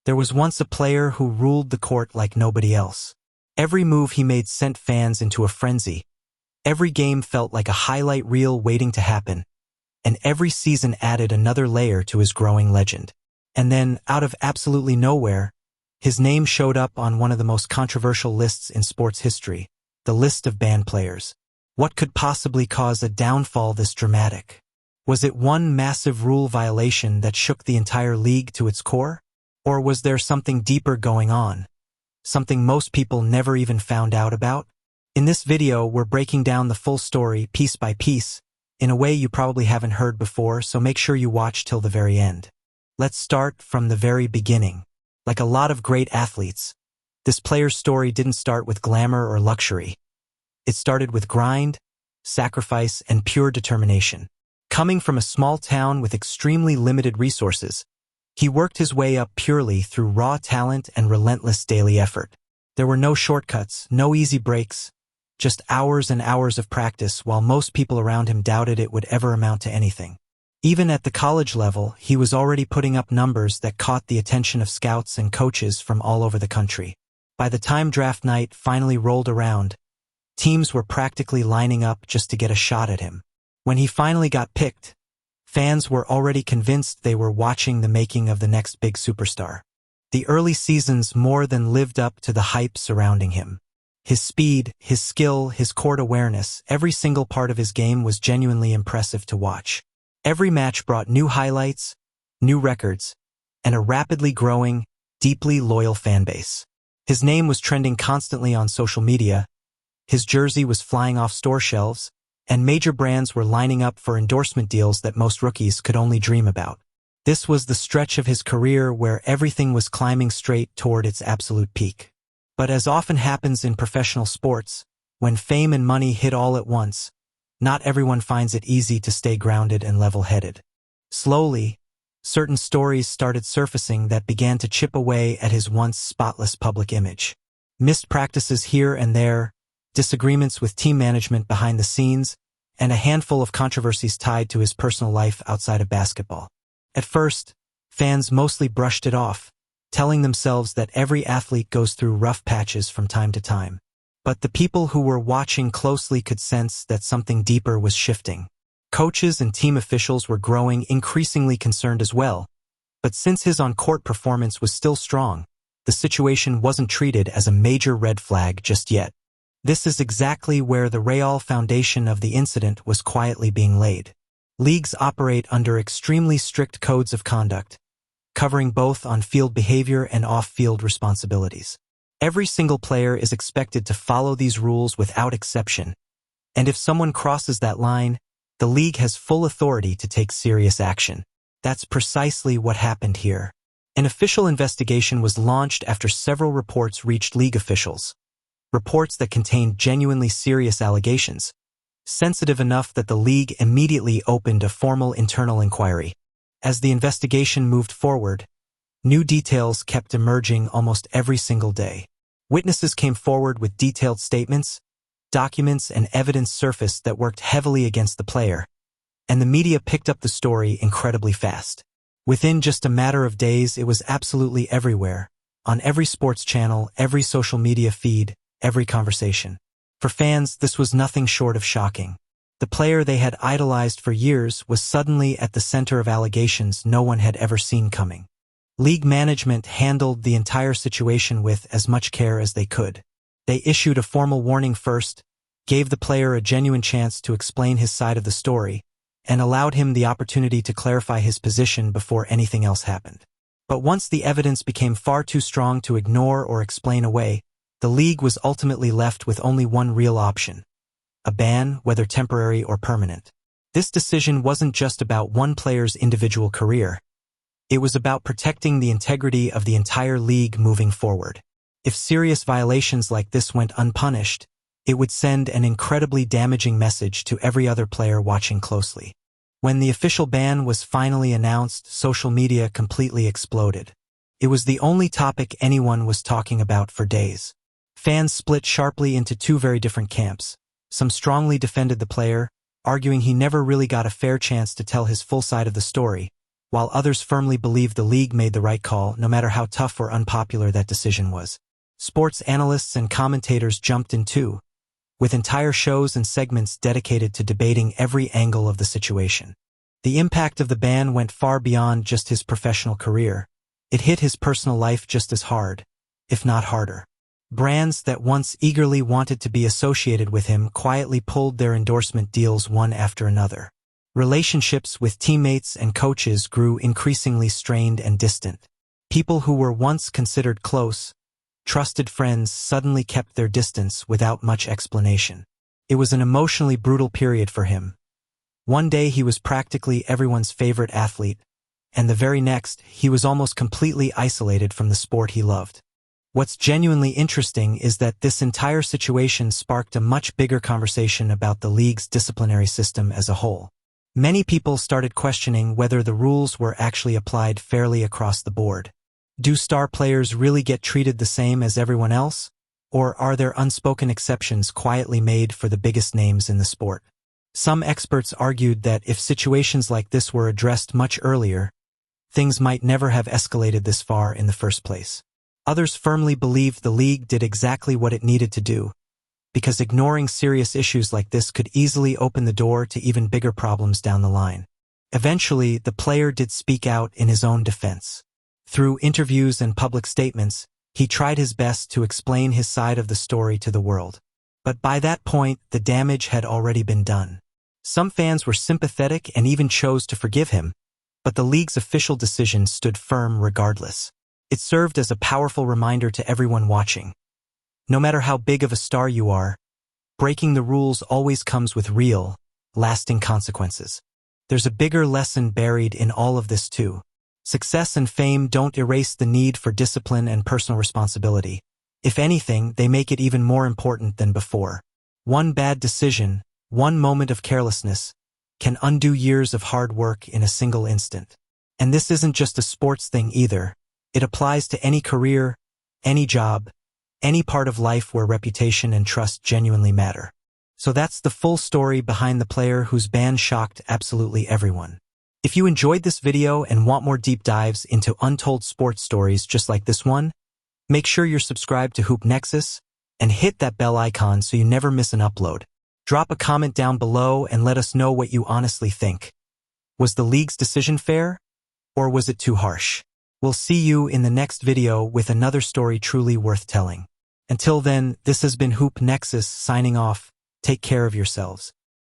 There was once a player who ruled the court like nobody else. Every move he made sent fans into a frenzy. Every game felt like a highlight reel waiting to happen, and every season added another layer to his growing legend. And then, out of absolutely nowhere, his name showed up on one of the most controversial lists in sports history, the list of banned players. What could possibly cause a downfall this dramatic? Was it one massive rule violation that shook the entire league to its core? Or was there something deeper going on? Something most people never even found out about? In this video, we're breaking down the full story, piece by piece, in a way you probably haven't heard before, so make sure you watch till the very end. Let's start from the very beginning. Like a lot of great athletes, this player's story didn't start with glamour or luxury. It started with grind, sacrifice, and pure determination. Coming from a small town with extremely limited resources, he worked his way up purely through raw talent and relentless daily effort. There were no shortcuts, no easy breaks, just hours and hours of practice while most people around him doubted it would ever amount to anything. Even at the college level, he was already putting up numbers that caught the attention of scouts and coaches from all over the country. By the time draft night finally rolled around, teams were practically lining up just to get a shot at him. When he finally got picked, fans were already convinced they were watching the making of the next big superstar. The early seasons more than lived up to the hype surrounding him. His speed, his skill, his court awareness, every single part of his game was genuinely impressive to watch. Every match brought new highlights, new records, and a rapidly growing, deeply loyal fan base. His name was trending constantly on social media, his jersey was flying off store shelves, and major brands were lining up for endorsement deals that most rookies could only dream about. This was the stretch of his career where everything was climbing straight toward its absolute peak. But as often happens in professional sports, when fame and money hit all at once, not everyone finds it easy to stay grounded and level-headed. Slowly, certain stories started surfacing that began to chip away at his once spotless public image. Missed practices here and there, disagreements with team management behind the scenes, and a handful of controversies tied to his personal life outside of basketball. At first, fans mostly brushed it off, telling themselves that every athlete goes through rough patches from time to time. But the people who were watching closely could sense that something deeper was shifting. Coaches and team officials were growing increasingly concerned as well, but since his on-court performance was still strong, the situation wasn't treated as a major red flag just yet. This is exactly where the real foundation of the incident was quietly being laid. Leagues operate under extremely strict codes of conduct, covering both on-field behavior and off-field responsibilities. Every single player is expected to follow these rules without exception, and if someone crosses that line, the league has full authority to take serious action. That's precisely what happened here. An official investigation was launched after several reports reached league officials. Reports that contained genuinely serious allegations, sensitive enough that the league immediately opened a formal internal inquiry. As the investigation moved forward, new details kept emerging almost every single day. Witnesses came forward with detailed statements, documents, and evidence surfaced that worked heavily against the player, and the media picked up the story incredibly fast. Within just a matter of days, it was absolutely everywhere, on every sports channel, every social media feed, every conversation. For fans, this was nothing short of shocking. The player they had idolized for years was suddenly at the center of allegations no one had ever seen coming. League management handled the entire situation with as much care as they could. They issued a formal warning first, gave the player a genuine chance to explain his side of the story, and allowed him the opportunity to clarify his position before anything else happened. But once the evidence became far too strong to ignore or explain away, the league was ultimately left with only one real option: a ban, whether temporary or permanent. This decision wasn't just about one player's individual career. It was about protecting the integrity of the entire league moving forward. If serious violations like this went unpunished, it would send an incredibly damaging message to every other player watching closely. When the official ban was finally announced, social media completely exploded. It was the only topic anyone was talking about for days. Fans split sharply into two very different camps. Some strongly defended the player, arguing he never really got a fair chance to tell his full side of the story, while others firmly believed the league made the right call, no matter how tough or unpopular that decision was. Sports analysts and commentators jumped in too, with entire shows and segments dedicated to debating every angle of the situation. The impact of the ban went far beyond just his professional career. It hit his personal life just as hard, if not harder. Brands that once eagerly wanted to be associated with him quietly pulled their endorsement deals one after another. Relationships with teammates and coaches grew increasingly strained and distant. People who were once considered close, trusted friends suddenly kept their distance without much explanation. It was an emotionally brutal period for him. One day he was practically everyone's favorite athlete, and the very next, he was almost completely isolated from the sport he loved. What's genuinely interesting is that this entire situation sparked a much bigger conversation about the league's disciplinary system as a whole. Many people started questioning whether the rules were actually applied fairly across the board. Do star players really get treated the same as everyone else? Or are there unspoken exceptions quietly made for the biggest names in the sport? Some experts argued that if situations like this were addressed much earlier, things might never have escalated this far in the first place. Others firmly believed the league did exactly what it needed to do, because ignoring serious issues like this could easily open the door to even bigger problems down the line. Eventually, the player did speak out in his own defense. Through interviews and public statements, he tried his best to explain his side of the story to the world. But by that point, the damage had already been done. Some fans were sympathetic and even chose to forgive him, but the league's official decision stood firm regardless. It served as a powerful reminder to everyone watching. No matter how big of a star you are, breaking the rules always comes with real, lasting consequences. There's a bigger lesson buried in all of this too. Success and fame don't erase the need for discipline and personal responsibility. If anything, they make it even more important than before. One bad decision, one moment of carelessness, can undo years of hard work in a single instant. And this isn't just a sports thing either. It applies to any career, any job, any part of life where reputation and trust genuinely matter. So that's the full story behind the player whose ban shocked absolutely everyone. If you enjoyed this video and want more deep dives into untold sports stories just like this one, make sure you're subscribed to HoopNexis and hit that bell icon so you never miss an upload. Drop a comment down below and let us know what you honestly think. Was the league's decision fair? Or was it too harsh? We'll see you in the next video with another story truly worth telling. Until then, this has been HoopNexis signing off. Take care of yourselves.